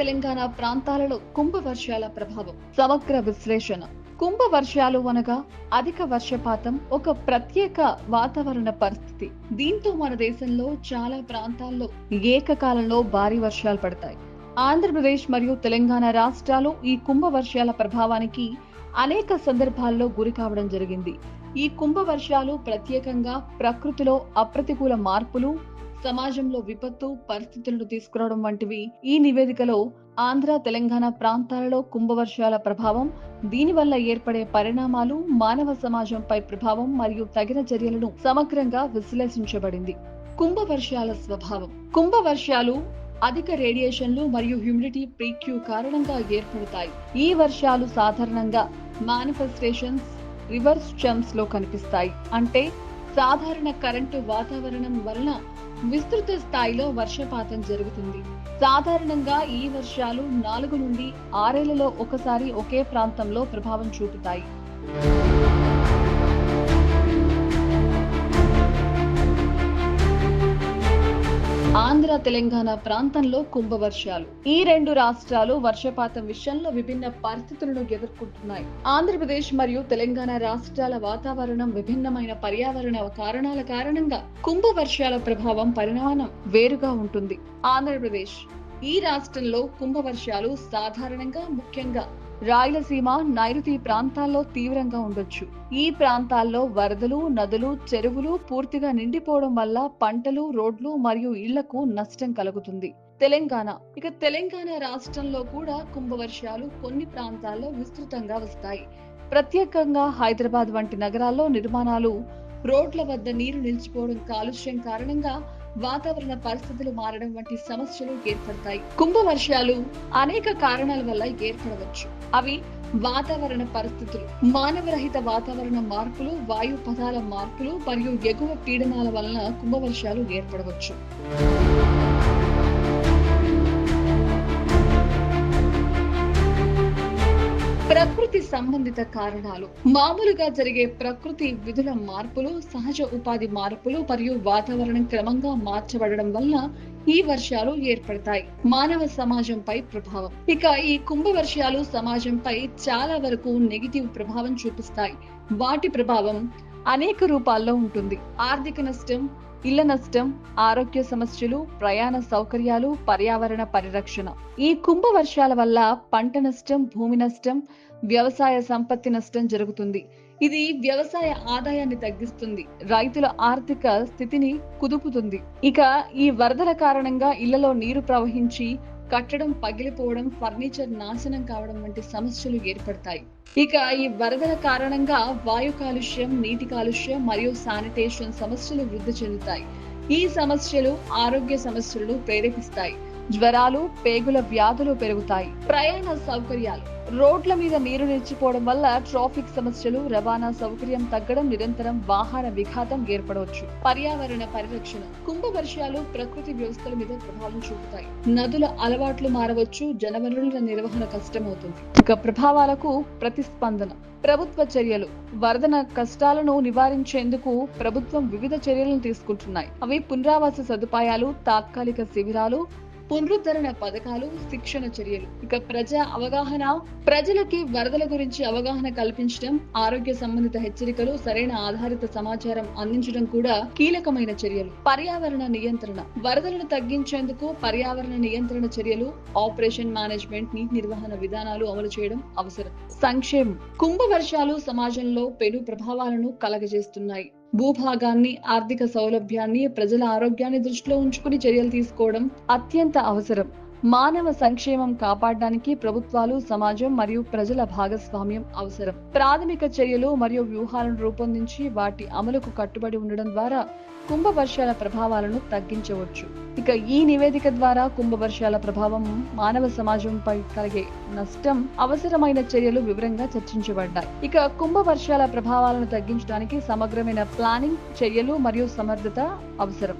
తెలంగాణ ప్రాంతాలలో కుంభవర్షాల ప్రభావం. సమగ్ర విశ్లేషణ. కుంభవర్షాలు అనగా అధిక వర్షపాతం, ఒక ప్రత్యేక వాతావరణ పరిస్థితి. దీంతో మన దేశంలో చాలా ప్రాంతాల్లో ఏకకాలంలో భారీ వర్షాలు పడతాయి. ఆంధ్రప్రదేశ్ మరియు తెలంగాణ రాష్ట్రాలు ఈ కుంభవర్షాల ప్రభావానికి అనేక సందర్భాల్లో గురి కావడం జరిగింది. ఈ కుంభవర్షాలు ప్రత్యేకంగా ప్రకృతిలో అప్రతికూల మార్పులు, సమాజంలో విపత్తు పరిస్థితులను తీసుకురావడం వంటివి. ఈ నివేదికలో ఆంధ్ర, తెలంగాణ ప్రాంతాలలో కుంభవర్షాల ప్రభావం, దీనివల్ల ఏర్పడే పరిణామాలు, మానవ సమాజంపై ప్రభావం మరియు తగిన చర్యలను సమగ్రంగా విశ్లేషించబడింది. కుంభవర్షాల స్వభావం. కుంభవర్షాలు అధిక రేడియేషన్లు మరియు హ్యూమిడిటీ పీక్యూ కారణంగా ఏర్పడతాయి. ఈ వర్షాలు సాధారణంగా మానిఫెస్టేషన్స్ రివర్స్ స్టెమ్స్ లో కనిపిస్తాయి. అంటే సాధారణ కరెంటు వాతావరణం వలన విస్తృత స్థాయిలో వర్షపాతం జరుగుతుంది. సాధారణంగా ఈ వర్షాలు 4 నుండి 6 ఏళ్లలో ఒకసారి ఒకే ప్రాంతంలో ప్రభావం చూపుతాయి. ఆంధ్ర, తెలంగాణ ప్రాంతంలో కుంభవర్షాలు. ఈ రెండు రాష్ట్రాలు వర్షపాతం విషయంలో విభిన్న పరిస్థితులను ఎదుర్కొంటున్నాయి. ఆంధ్రప్రదేశ్ మరియు తెలంగాణ రాష్ట్రాల వాతావరణం విభిన్నమైన పర్యావరణ కారణాల కారణంగా కుంభవర్షాల ప్రభావం పరిమాణం వేరుగా ఉంటుంది. ఆంధ్రప్రదేశ్ ఈ రాష్ట్రంలో కుంభవర్షాలు సాధారణంగా ముఖ్యంగా రాయలసీమ, నైరుతి ప్రాంతాల్లో తీవ్రంగా ఉండొచ్చు. ఈ ప్రాంతాల్లో వరదలు, నదులు, చెరువులు పూర్తిగా నిండిపోవడం వల్ల పంటలు, రోడ్లు మరియు ఇళ్లకు నష్టం కలుగుతుంది. తెలంగాణ రాష్ట్రంలో కూడా కుంభవర్షాలు కొన్ని ప్రాంతాల్లో విస్తృతంగా వస్తాయి. ప్రత్యేకంగా హైదరాబాద్ వంటి నగరాల్లో నిర్మాణాలు, రోడ్ల వద్ద నీరు నిలిచిపోవడం, కాలుష్యం కారణంగా వాతావరణ పరిస్థితులు మారడం వంటి సమస్యలు ఏర్పడతాయి. కుంభవర్షాలు అనేక కారణాల వల్ల ఏర్పడవచ్చు. అవి వాతావరణ పరిస్థితులు, మానవరహిత వాతావరణ మార్పులు, వాయు పదాల మార్పులు మరియు ఎగువ పీడనాల వలన కుంభవర్షాలు ఏర్పడవచ్చు. ప్రకృతి సంబంధిత కారణాలు. మామూలుగా జరిగే ప్రకృతి విధుల మార్పులు, సహజ ఉపాధి మార్పులు మరియు వాతావరణం క్రమంగా మార్చబడడం వల్ల ఈ వర్షాలు ఏర్పడతాయి. మానవ సమాజంపై ప్రభావం. ఈ కుంభవర్షాలు సమాజంపై చాలా వరకు నెగిటివ్ ప్రభావం చూపిస్తాయి. వాటి ప్రభావం అనేక రూపాల్లో ఉంటుంది. ఆర్థిక నష్టం, ఇళ్ల నష్టం, ఆరోగ్య సమస్యలు, ప్రయాణ సౌకర్యాలు, పర్యావరణ పరిరక్షణ. ఈ కుంభవర్షాల వల్ల పంట నష్టం, భూమి నష్టం, వ్యవసాయ సంపత్తి నష్టం జరుగుతుంది. ఇది వ్యవసాయ ఆదాయాన్ని తగ్గిస్తుంది, రైతుల ఆర్థిక స్థితిని కుదుపుతుంది. ఈ వరదల కారణంగా ఇళ్లలో నీరు ప్రవహించి కట్టడం పగిలిపోవడం, ఫర్నిచర్ నాశనం కావడం వంటి సమస్యలు ఏర్పడతాయి. ఈ వరదల కారణంగా వాయు కాలుష్యం, నీటి కాలుష్యం మరియు శానిటేషన్ సమస్యలు వృద్ధి చెందుతాయి. ఈ సమస్యలు ఆరోగ్య సమస్యలను ప్రేరేపిస్తాయి. జ్వరాలు, పేగుల వ్యాధులు పెరుగుతాయి. ప్రయాణ సౌకర్యాలు. రోడ్ల మీద నీరు నిలిచిపోవడం వల్ల ట్రాఫిక్ సమస్యలు, రవాణా సౌకర్యం తగ్గడం, నిరంతరం వాహన విఘాతం ఏర్పడవచ్చు. పర్యావరణ పరిరక్షణ. కుంభవర్షాలు ప్రకృతి వ్యవస్థల మీద ప్రభావం చూపుతాయి. నదుల అలవాట్లు మారవచ్చు, జనవనరుల నిర్వహణ కష్టమవుతుంది. ప్రభావాలకు ప్రతిస్పందన. ప్రభుత్వ చర్యలు. వరద కష్టాలను నివారించేందుకు ప్రభుత్వం వివిధ చర్యలను తీసుకుంటున్నాయి. అవి పునరావాస సదుపాయాలు, తాత్కాలిక శిబిరాలు, పునరుద్ధరణ పథకాలు, శిక్షణ చర్యలు. ప్రజా అవగాహన. ప్రజలకి వరదల గురించి అవగాహన కల్పించడం, ఆరోగ్య సంబంధిత హెచ్చరికలు, సరైన ఆధారిత సమాచారం అందించడం కూడా కీలకమైన చర్యలు. పర్యావరణ నియంత్రణ. వరదలను తగ్గించేందుకు పర్యావరణ నియంత్రణ చర్యలు, ఆపరేషన్ మేనేజ్మెంట్, నీటి నిర్వహణ విధానాలు అమలు చేయడం అవసరం. సంక్షేమం. కుంభవర్షాలు సమాజంలో పెను ప్రభావాలను కలగజేస్తున్నాయి. భూభాగాన్ని, ఆర్థిక సౌలభ్యాన్ని, ప్రజల ఆరోగ్యాన్ని దృష్టిలో ఉంచుకుని చర్యలు తీసుకోవడం అత్యంత అవసరం. మానవ సంక్షేమం కాపాడడానికి ప్రభుత్వాలు, సమాజం మరియు ప్రజల భాగస్వామ్యం అవసరం. ప్రాథమిక చర్యలు మరియు వ్యూహాలను రూపొందించి వాటి అమలుకు కట్టుబడి ఉండడం ద్వారా కుంభవర్షాల ప్రభావాలను తగ్గించవచ్చు. ఈ నివేదిక ద్వారా కుంభవర్షాల ప్రభావం, మానవ సమాజంపై కలిగే నష్టం, అవసరమైన చర్యలు వివరంగా చర్చించబడ్డాయి. కుంభవర్షాల ప్రభావాలను తగ్గించడానికి సమగ్రమైన ప్లానింగ్, చర్యలు మరియు సమర్థత అవసరం.